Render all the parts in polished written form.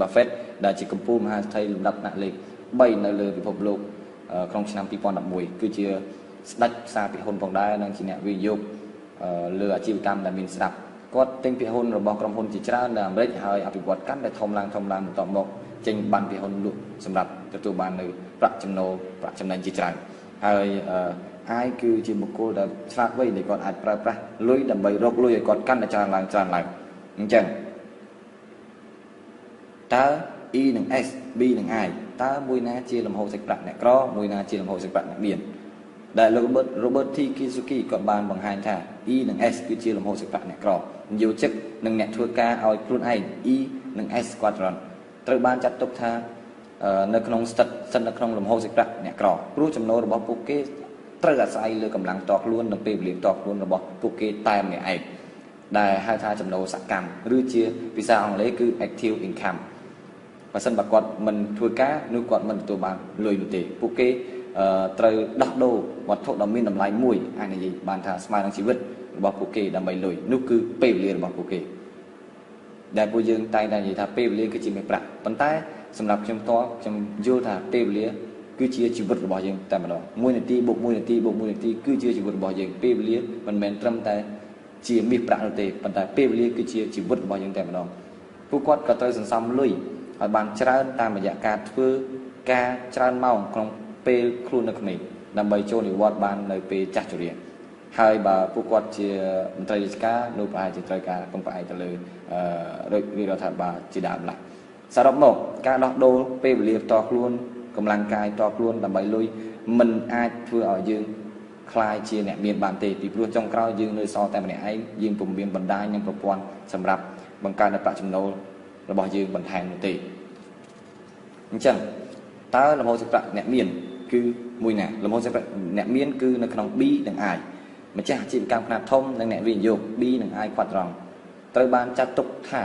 Buffett ដែលជាកម្ពុជាមហាស្ថិរលំដាប់ថ្នាក់លេខ3នៅលើពិភពលោកក្នុងឆ្នាំ2011គឺជាស្ដេចផ្សារភាគហ៊ុនផងដែរនិងជាអ្នកវិនិយោគលើអាជីវកម្មដែលមានស្រាប់គាត់ទិញភាគហ៊ុនរបស់ក្រុមហ៊ុនជាច្រើននៅអាមេរិកហើយអភិវឌ្ឍកាន់តែធំឡើងបន្តមកចេញបានភាគហ៊ុនលក់សម្រាប់ទទួលបាននៅប្រាក់ចំណូលប្រាក់ចំណេញជាច្រើនហើយអាយគឺជាបុគ្គលដែលឆ្លាតវៃដែលគាត់អាចប្រើប្រាស់លុយដើម្បីរកលុយឲ្យគាត់កាន់តែច្រើនឡើងអញ្ចឹងតើ E និង S B និង I តើមួយណាជាលំហូរសាច់ប្រាក់អ្នកក្រមួយណាជាលំហូរសាច់ប្រាក់អ្នកមានដែលលោក Robert T Kiyosaki ក៏បានបង្ហាញថា E និង S គឺជាលំហូរសាច់ប្រាក់អ្នកក្រនិយោជិកនិងអ្នកធ្វើការឲ្យខ្លួនឯង E និង S quadrant ត្រូវបានចាត់ទុកថានៅក្នុងស្ថិតនៅក្នុងលំហូរសាច់ប្រាក់អ្នកក្រព្រោះចំណូលរបស់ពួកគេត្រូវអាស្រ័យលើកម្លាំងតខ្លួននិងពេលវេលាតខ្លួនរបស់ពួកគេតែម្នាក់ឯងដែលហៅថាចំណូលសកម្មឬជាភាសាអង់គ្លេសគឺ active income បើសិនបើគាត់មិនធ្វើការនោះគាត់មិនទទួលបានលុយនោះទេពួកគេត្រូវដោះដូរវត្ថុដ៏មានតម្លៃមួយអាចនិយាយបានថាស្មើនឹងជីវិតរបស់ពួកគេដើម្បីលុយនោះគឺពេលវេលារបស់ពួកគេដែលពួកយើងតែងតែនិយាយថាពេលវេលាគឺជាមាសប្រាក់ប៉ុន្តែសម្រាប់ខ្ញុំខ្ញុំយល់ថាពេលវេលាគឺជាជីវិតរបស់យើងតែម្ដង1នាទីបូក1នាទីបូក1នាទីគឺជាជីវិតរបស់យើងពេលវេលាមិនមែនត្រឹមតែជាមាសប្រាក់នោះទេប៉ុន្តែពេលវេលាគឺជាជីវិតរបស់យើងតែម្ដងពួកគាត់ក៏ត្រូវសន្សំលុយឲ្យបានច្រើនតាមរយៈការធ្វើការច្រើនម៉ោងក្នុងពេលខ្លួននៅក្មេងដើម្បីចូលនិវត្តន៍បាននៅពេលចាស់ជរាហើយបើពួកគាត់ជាមន្ត្រីរាជការនោះប្រហែលជាត្រូវការពឹងផ្អែកទៅលើរដ្ឋាភិបាលជាដើមឡើយសរុបមកការដោះដូរពេលវេលាផ្ទាល់ខ្លួនកម្លាំងកាយផ្ទាល់ខ្លួនដើម្បីលុយមិនអាចធ្វើឲ្យយើងខ្លាយជាអ្នកមានបានទេពីព្រោះចុងក្រោយយើងនៅសល់តែម្នាក់ឯងយើងពុំមានបណ្ដាញនិងប្រព័ន្ធសម្រាប់បង្កើនប្រាក់ចំណូលរបស់យើងបន្ថែមនោះទេអញ្ចឹងតើលំហូរសាច់ប្រាក់អ្នកមានគឺមួយណាលំហូរសាច់ប្រាក់អ្នកមានគឺនៅក្នុង B និង I ម្ចាស់អាជីវកម្មខ្នាតធំនិងអ្នកវិនិយោគ B និង I ខ្វាត់ត្រង់ត្រូវបានចាត់ទុកថា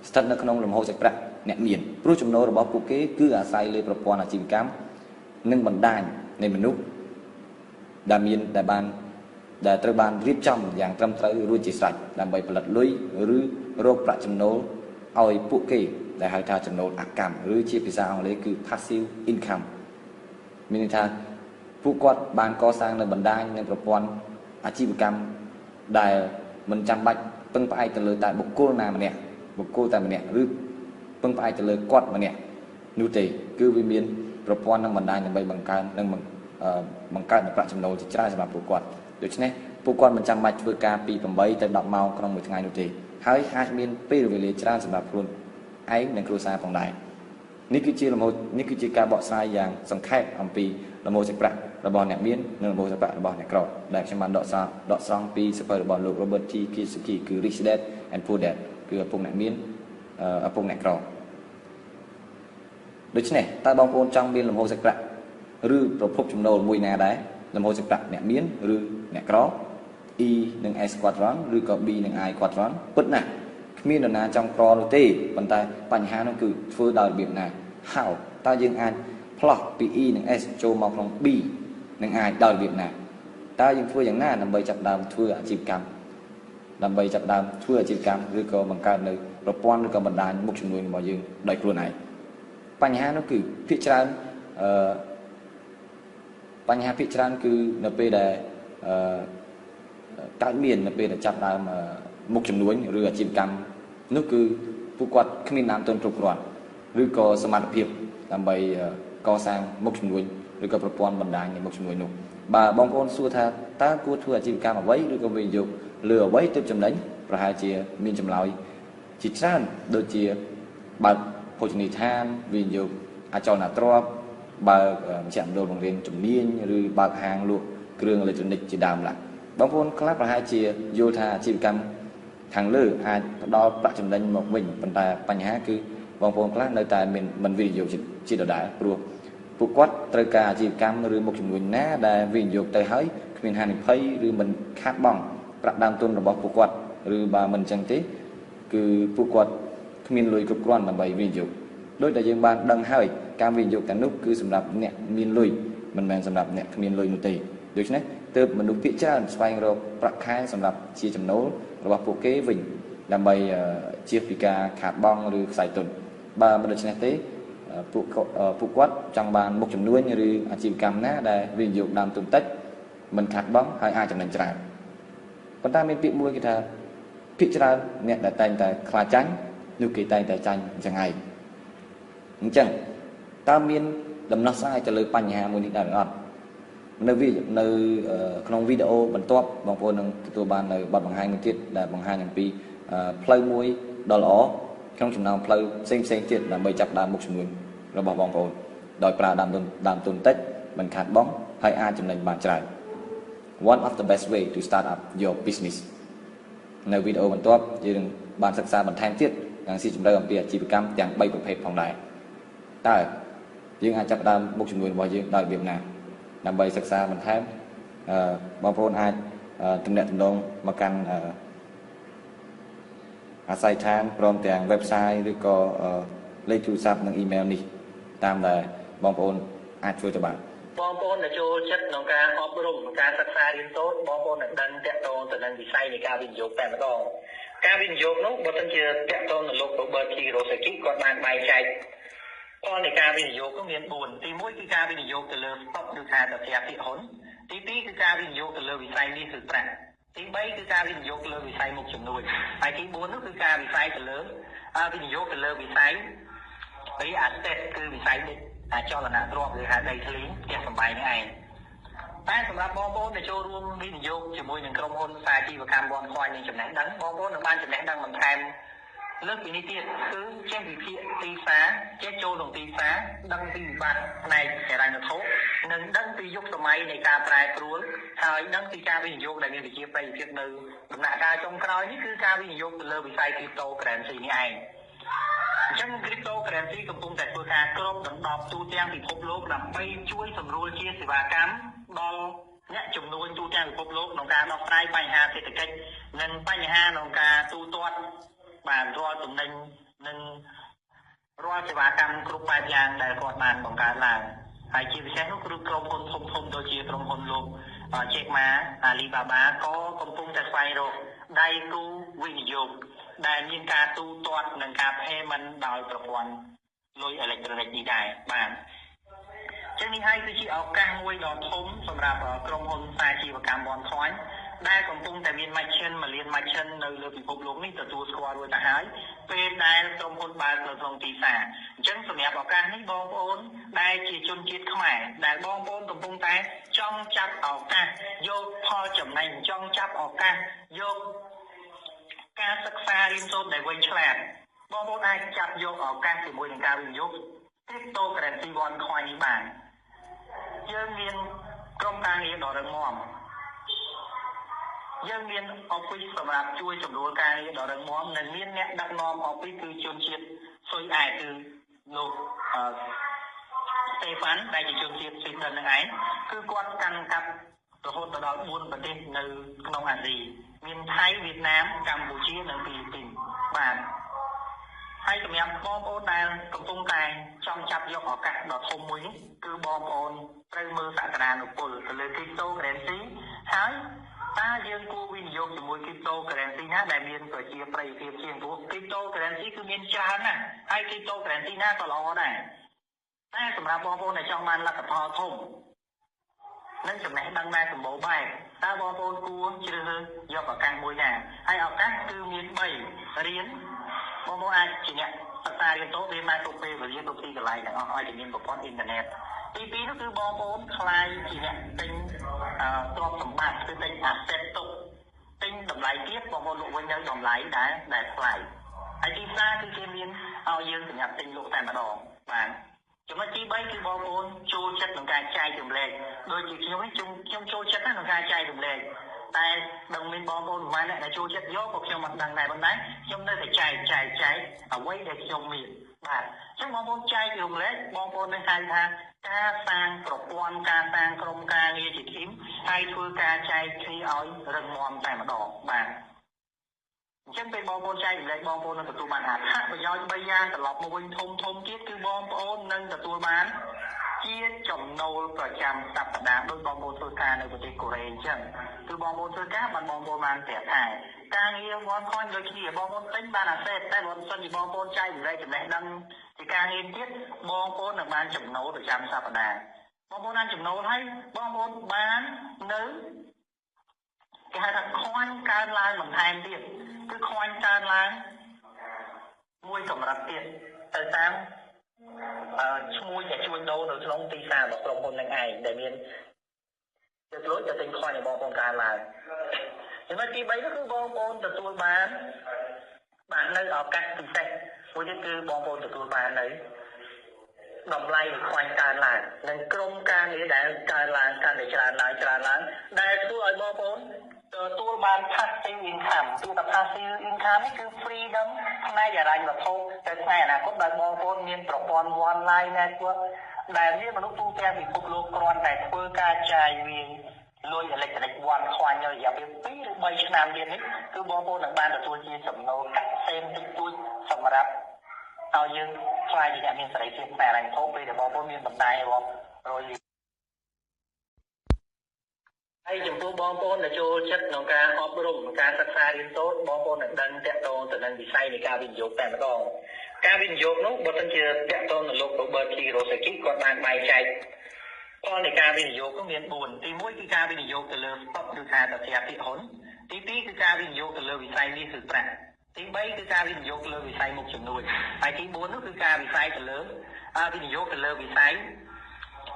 ស្ថិតនៅក្នុងលំហូរសាច់ប្រាក់អ្នកមានព្រោះចំណូលរបស់ពួកគេគឺអាស្រ័យលើប្រព័ន្ធអាជីវកម្មនិងបណ្ដាញនៃមនុស្សដែលត្រូវបានរៀបចំយ៉ាងត្រឹមត្រូវរួចជាស្រេចដើម្បីផលិតលុយឬរកប្រាក់ចំណូលឲ្យពួកគេដែលហៅថាចំណូលអកម្មឬជាភាសាអង់គ្លេសគឺ passive income មានន័យថាពួកគាត់បានកសាងនៅបណ្ដាញនិងប្រព័ន្ធអាជីវកម្មដែលមិនចាំបាច់ពឹងផ្អែកទៅលើតែបុគ្គលតែម្នាក់ឬពឹងផ្អែកទៅលើគាត់ម្នាក់នោះទេគឺវាមានប្រព័ន្ធនិងបណ្ដាញដើម្បីបង្កើនប្រាក់ចំណូលជាច្រើនសម្រាប់ពួកគាត់ដូច្នេះពួកគាត់មិនចាំបាច់ធ្វើការពី8ទៅ10ម៉ោងក្នុងមួយថ្ងៃនោះទេហើយអាចមានពេលវេលាច្រើនសម្រាប់ខ្លួនឯងនិងគ្រួសារផងដែរនេះគឺជាការបកស្រាយយ៉ាងសង្ខេបអំពីលំហូរសាច់ប្រាក់របស់អ្នកមាននិងលំហូរសាច់ប្រាក់របស់អ្នកក្រដែលខ្ញុំបានដកស្រង់ពីសៀវភៅរបស់លោក Robert T Kiyosaki គឺ Rich Dad and Poor Dad គឺឪពុកអ្នកមានឪពុកអ្នកក្រដូច្នេះតើបងប្អូនចង់មានលំហូរសាច់ប្រាក់ឬប្រភពចំណូលមួយណាដែរលំហូរសាច់ប្រាក់អ្នកមានឬអ្នកក្រ E និង S quadrant ឬក៏ B និង I quadrant ពិតណាស់គ្មាននរណាចង់ក្រនោះទេប៉ុន្តែបញ្ហានោះគឺធ្វើដោយរបៀបណាហើយតើយើងអាចផ្លោះពី E និង S ចូលមកក្នុង B និង I ដោយរបៀបណាតើយើងធ្វើយ៉ាងណាដើម្បីចាប់ដើមធ្វើអាជីវកម្មឬក៏បង្កើតនៅប្រព័ន្ធឬក៏បណ្ដាញមុខជំនួញរបស់យើងដោយខ្លួនឯងបញ្ហានោះគឺភាគច្រើនគឺនៅពេលដែលកើតមាននៅពេលដែលចាប់ដើមមុខជំនួញឬអាជីវកម្មនោះគឺពួកគាត់គ្មានដើមទុនគ្រប់គ្រាន់ឬក៏សមត្ថភាពដើម្បីកសាងមុខជំនួញឬក៏ប្រព័ន្ធបណ្ដាញនៃមុខជំនួញនោះបើបងប្អូនសួរថាតើគួរធ្វើអាជីវកម្មអ្វីឬក៏វិនិយោគលើអ្វីទើបចំណេញប្រហែលជាមានចម្លើយជាច្រើនដូចជាបើកភោជនីយដ្ឋានវិនិយោគអចលនទ្រព្យបើកមជ្ឈមណ្ឌលបង្រៀនជំនាញឬបើកហាងលក់គ្រឿងអេឡិចត្រូនិកជាដើមឡើយបងប្អូនខ្លះប្រហែលជាយល់ថាអាជីវកម្មខាងលើអាចផ្ដល់ប្រាក់ចំណេញមកវិញប៉ុន្តែបញ្ហាគឺបងប្អូនខ្លះនៅតែមិនវិនិយោគជាដដែលព្រោះពួកគាត់ត្រូវការអាជីវកម្មឬមុខជំនួញណាដែលវិនិយោគទៅហើយគ្មានហានិភ័យឬមិនខាតបង់ប្រាក់ដើមទុនរបស់ពួកគាត់ឬបើមិនអញ្ចឹងទេគឺពួកគាត់គ្មានលុយគ្រប់គ្រាន់ដើម្បីវិនិយោគដោយតែយើងបានដឹងហើយការវិនិយោគទាំងនោះគឺសម្រាប់អ្នកមានលុយមិនមែនសម្រាប់អ្នកគ្មានលុយនោះទេដូច្នេះទើបមនុស្សភាគច្រើនស្វែងរកប្រាក់ខែសម្រាប់ជាចំណូលរបស់ពួកគេវិញដើម្បីជៀសពីការខាតបង់ឬខ្សែទុន បើមិនដូច្នេះទេពួកគាត់ចង់បានមុខជំនួញឬអាជីវកម្មណាដែលវិនិយោគដើមទុនតិចមិនខាត់បង់ហើយអាចចំណេញច្រើនប៉ុន្តែមានពាក្យមួយគេថាភាគច្រើនអ្នកដែលតែងតែខ្លាចចាញ់នោះគេតែងតែចាញ់អញ្ចឹងឯងអញ្ចឹងតើមានដំណោះស្រាយទៅលើបញ្ហាមួយនេះដែរឬអត់នៅក្នុងវីដេអូបន្ទាប់បងប្អូននឹងទទួលបាននៅបទបង្ហាញមួយទៀតដែលបង្ហាញអំពីផ្លូវមួយដ៏ល្អក្នុងចំណោមផ្លូវផ្សេងទៀតដើម្បីចាប់ដើមមុខជំនួញរបស់បងប្អូនដោយប្រើដើមទុនតិចមិនខាតបង់ហើយអាចចំណេញបានច្រើន One of the best way to start up your business នៅវីដេអូបន្ទាប់យើងបានសិក្សាបន្ថែមទៀតយ៉ាងស៊ីជម្រៅអំពីអាជីវកម្មទាំង3ប្រភេទផងដែរតើយើងអាចចាប់ដើមមុខជំនួញរបស់យើងដោយរបៀបណាដើម្បីសិក្សាបន្ថែមបងប្អូនអាចទំនាក់ទំនងមកកាន់អាស័យដ្ឋានព្រមទាំង website ឬក៏លេខទូរស័ព្ទនិង email នេះតាមដែលបងប្អូនអាចជួយទៅបានបងប្អូនដែលចូលចិត្តក្នុងការអប់រំការសិក្សារៀនសូត្របងប្អូននឹងដឹងតាក់ទងទៅនឹងវិស័យនៃការវិនិយោគតែម្ដងការវិនិយោគនោះបើមិនជាតាក់ទងនឹងលោក Robert Kiyosaki គាត់បានបែងចែកផលនៃការវិនិយោគគឺមាន4ទី1គឺការវិនិយោគទៅលើ stock ឬថាទៅផ្ទះភាគហ៊ុនទី2គឺការវិនិយោគទៅលើវិស័យនេះគឺប្រាក់ទី3គឺការវិនិយោគទៅលើវិស័យមុខជំនួញហើយទី4នោះគឺការវិនិយោគទៅលើវិស័យ real estate គឺវិស័យចលនាទ្រព្យឬហៅដីធ្លីផ្ទះសម្បែងនេះឯងតែសម្រាប់បងប្អូនដែលចូលរួមវិនិយោគជាមួយនឹងក្រុមហ៊ុនសាជីវកម្មបនខ្វាយនឹងចំណេះដឹងបងប្អូននឹងបានចំណេះដឹងបន្ថែមលើសពីនេះទៀតគឺចេះវិភាគទីផ្សារចេះចូលក្នុងទីផ្សារដឹងពីវិបត្តិផ្នែកហិរញ្ញវត្ថុនិងដឹងពីយុគសម័យនៃការប្រែប្រួលហើយដឹងពីការវិនិយោគដែលមានវិជាប្រយោជន៍នៅដំណាក់កាលចុងក្រោយនេះគឺការវិនិយោគទៅលើវិស័យ cryptocurrency នេះឯងអញ្ចឹង cryptocurrency កំពុងតែធ្វើការគ្របដណ្ដប់ទូទាំងពិភពលោកដើម្បីជួយសម្រួលជាសេវាកម្មដល់អ្នកជំនួញទូទាំងពិភពលោកក្នុងការដោះស្រាយបញ្ហាសេដ្ឋកិច្ចនិងបញ្ហាក្នុងការទូទាត់បានរាល់ទំនិញនិងរាល់សេវាកម្មគ្រប់បែបយ៉ាងដែលគាត់បានបង្កើតឡើងហើយជាពិសេសនោះគឺក្រុមហ៊ុនធំៗដូចជាក្រុមហ៊ុនលោក Jack Ma Alibaba ក៏កំពុងតែស្វែងរកដៃគូវិនិយោគដែលមានការទូទាត់និងការ payment ដោយប្រព័ន្ធលុយអេឡិចត្រូនិកនេះដែរបាទចឹងនេះហើយគឺជាឱកាសមួយដ៏ធំសម្រាប់ក្រុមហ៊ុនសាជីវកម្មបនខ្វាញ់ដែលកំពុងតែមាន merchant 1លាន merchant នៅលើពិភពលោកនេះទទួលស្គាល់រួចទៅហើយពេលដែលក្រុមហ៊ុនបើកនៅក្នុងទីផ្សារអញ្ចឹងសម្រាប់ឱកាសនេះបងប្អូនដែលជាជនជាតិខ្មែរដែលបងប្អូនកំពុងតែចង់ចាប់ឱកាសយកផលចំណេញចង់ចាប់ឱកាសយកការសិក្សារៀនសូត្រដែលវែងឆ្លាតបងប្អូនអាចចាប់យកឱកាសជាមួយនឹងការវិនិយោគ cryptocurrency វ៉ាន់ខ្វាយនេះបានយើងមានក្រុមការងារដ៏រឹងមាំយើងមាន office សម្រាប់ជួយសម្រួលការងារដ៏រឹងមាំនិងមានអ្នកដឹកនាំ office គឺជនជាតិស៊ុយអែតគឺលោក Stefan ដែលជាជនជាតិស៊ីដិននឹងឯងគឺគាត់កាន់កាប់រហូតដល់4ប្រទេសនៅក្នុងអាស៊ីមានថៃវៀតណាមកម្ពុជានិងហ្វីលីពីនបាទហើយសម្រាប់បងប្អូនដែលកំពុងតែចង់ចាប់យកឱកាសដ៏ធំមួយនេះគឺបងប្អូនត្រូវមើលសក្តានុពលទៅលើ cryptocurrency ហើយតើយើងគួរវិនិយោគជាមួយ cryptocurrency ណាដែលមានប្រជាប្រិយភាពជាងព្រោះ cryptocurrency គឺមានច្រើនណាស់ហើយ cryptocurrency ណាក៏ល្អដែរតែសម្រាប់បងប្អូនដែលចង់បានលទ្ធផលធំនិងចំណេះដឹងដែលសម្បូរបែបតើបងប្អូនគួរជ្រើសរើសយកឱកាសមួយណាហើយឱកាសគឺមាន3រៀនបងប្អូនអាចជាអ្នកសិក្សារៀនសូត្ររៀនបានគ្រប់ពេលវេលាគ្រប់ទីកន្លែងទាំងអស់ឲ្យតែមានប្រព័ន្ធអ៊ីនធឺណិតទី2នោះគឺបងប្អូនខ្លាយជាអ្នកទិញទ្រព្យសម្បត្តិគឺទិញ asset ទុកទិញតម្លៃទៀតបងប្អូនលក់វិញនៅតម្លៃដែលថ្លៃហើយទី3គឺគេមានឲ្យយើងសម្រាប់ទិញលក់តែម្ដងបាទចំណុចទី3គឺបងប្អូនចូលចិត្តក្នុងការចែករំលែកដូចជាខ្ញុំនេះខ្ញុំចូលចិត្តណាស់ក្នុងការចែករំលែកតែដឹងមានបងប្អូនប្រហែលអ្នកដែលចូលចិត្តយកក៏ខ្ញុំមិនដឹងដែរប៉ុន្តែខ្ញុំនៅតែចែកអ្វីដែលខ្ញុំមានបាទអញ្ចឹងបងប្អូនចែករំលែកបងប្អូននឹងហៅថាការសាងប្រព័ន្ធការសាងក្រុមការងារជាធីមហើយធ្វើការចែកគ្នាឲ្យរឹងមាំតែម្ដងបាទអញ្ចឹងពេលបងប្អូនចែករំលែកបងប្អូននឹងទទួលបានអត្ថប្រយោជន៍3យ៉ាងត្រឡប់មកវិញធំទៀតគឺបងប្អូននឹងទទួលបានជាចំណូលប្រចាំសប្តាហ៍ដោយបងប្អូនធ្វើការនៅប្រទេសកូរ៉េអញ្ចឹងគឺបងប្អូនធ្វើការបានបងប្អូនបានប្រាក់ខែ ការងារបនខនដូចគ្នាបងប្អូនទិញបានអាសេតតែបងសិនជាបងប្អូនចែកម្លែកចំណេះដឹងជាការងារទៀតបងប្អូននឹងបានចំណូលប្រចាំសប្តាហ៍បងប្អូនបានចំណូលហើយបងប្អូនបាននៅគេហៅថាខ្វាញ់កើនឡើងបន្ថែមទៀតគឺខ្វាញ់កើនឡើងមួយកម្រិតទៀតទៅតាមឈ្មោះដែលជួញដូរនៅក្នុងទីផ្សាររបស់ក្រុមហ៊ុននឹងឯងដែលមានទៅលួចទៅទិញខ្វាញ់របស់បងប្អូនកើនឡើងចំណុចទី3នោះគឺបងប្អូនទទួលបាននៅឱកាសពិសេសមួយទៀតគឺបងប្អូនទទួលបាននៅតម្លៃនៃខ្វាញ់កើនឡើងនិងក្រុមការងារដែលកើនឡើងកាន់តែច្រើនឡើងដែលធ្វើឲ្យបងប្អូនទទួលបាន passive income គឺថា passive income នេះគឺ freedom ផ្នែកហិរញ្ញវត្ថុទៅថ្ងៃអនាគតដែលបងប្អូនមានប្រព័ន្ធ online network ដែលមានមនុស្សទូទាំងពិភពលោកគ្រាន់តែធ្វើការចាយវាយលុយអេឡិចត្រូនិកវ៉ាន់ខ្វាញ់នៅរយៈពេល2ឬ3ឆ្នាំទៀតនេះគឺបងប្អូននឹងបានទទួលជាចំណូលកាក់ផ្សេងតិចតួចសម្រាប់ឲ្យយើងខ្លាយជាអ្នកមានសេរីភាពផ្នែកហិរញ្ញវត្ថុពេលដែលបងប្អូនមានបណ្ដាញរាប់រយហើយចំពោះបងប្អូនដែលចូលចិត្តក្នុងការអប់រំការសិក្សារៀនសូត្របងប្អូននឹងដឹងតាក់ទងទៅនឹងវិស័យនៃការវិនិយោគតែម្ដងការវិនិយោគនោះបើមិនជាតាក់ទងនឹងលោក Robert Kiyosaki គាត់បានបែងចែកផលនៃការវិនិយោគនោះមាន4ទី1គឺការវិនិយោគទៅលើ stock ឬថាតធ្យាភាគហ៊ុនទី2គឺការវិនិយោគទៅលើវិស័យមាសឬប្រាក់ទី3គឺការវិនិយោគទៅលើវិស័យមុខជំនួញហើយទី4នោះគឺការវិនិយោគទៅលើវិស័យ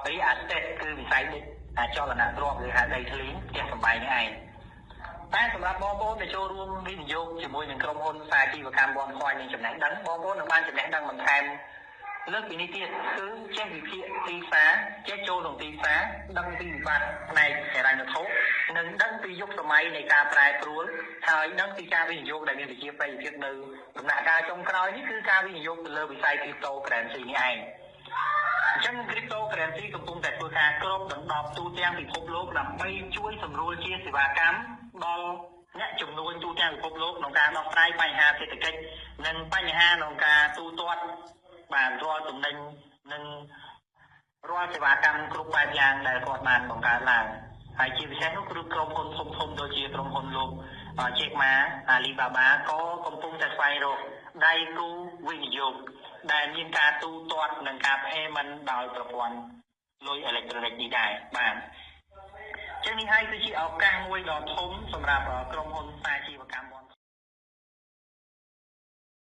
real estate គឺវិស័យចលនាទ្រព្យឬហៅដីធ្លីផ្ទះសម្បែងនេះឯងតែសម្រាប់បងប្អូនដែលចូលរួមវិនិយោគជាមួយនឹងក្រុមហ៊ុនសាជីវកម្មបនខ្វាញ់នឹងចំណេះដឹងបងប្អូននឹងបានចំណេះដឹងបន្ថែមលើសពីនេះទៀតគឺចេះវិភាគទីផ្សារចេះចូលក្នុងទីផ្សារដឹងពីវិបត្តិផ្នែកហិរញ្ញវត្ថុនិងដឹងពីយុគសម័យនៃការប្រែប្រួលហើយដឹងពីការវិនិយោគដែលមានប្រជាប្រិយភាពនៅដំណាក់កាលចុងក្រោយនេះគឺការវិនិយោគទៅលើវិស័យ cryptocurrency នេះឯងអញ្ចឹង cryptocurrency កំពុងតែធ្វើការគ្របដណ្ដប់ទូទាំងពិភពលោកដើម្បីជួយសម្រួលជាសេវាកម្មដល់អ្នកជំនួញទូទាំងពិភពលោកក្នុងការដោះស្រាយបញ្ហាសេដ្ឋកិច្ចនិងបញ្ហាក្នុងការទូទាត់បានរាល់ទំនិញនិងរាល់សេវាកម្មគ្រប់បែបយ៉ាងដែលគាត់បានបង្កើតឡើងហើយជាពិសេសនោះគឺក្រុមហ៊ុនធំៗដូចជាក្រុមហ៊ុនលោក Jack Ma Alibaba ក៏កំពុងតែស្វែងរកដៃគូវិនិយោគដែលមានការទូទាត់និងការ payment ដោយប្រព័ន្ធលុយអេឡិចត្រូនិកនេះដែរបាទចឹងនេះហើយគឺជាឱកាសមួយដ៏ធំសម្រាប់ក្រុមហ៊ុនសាជីវកម្ម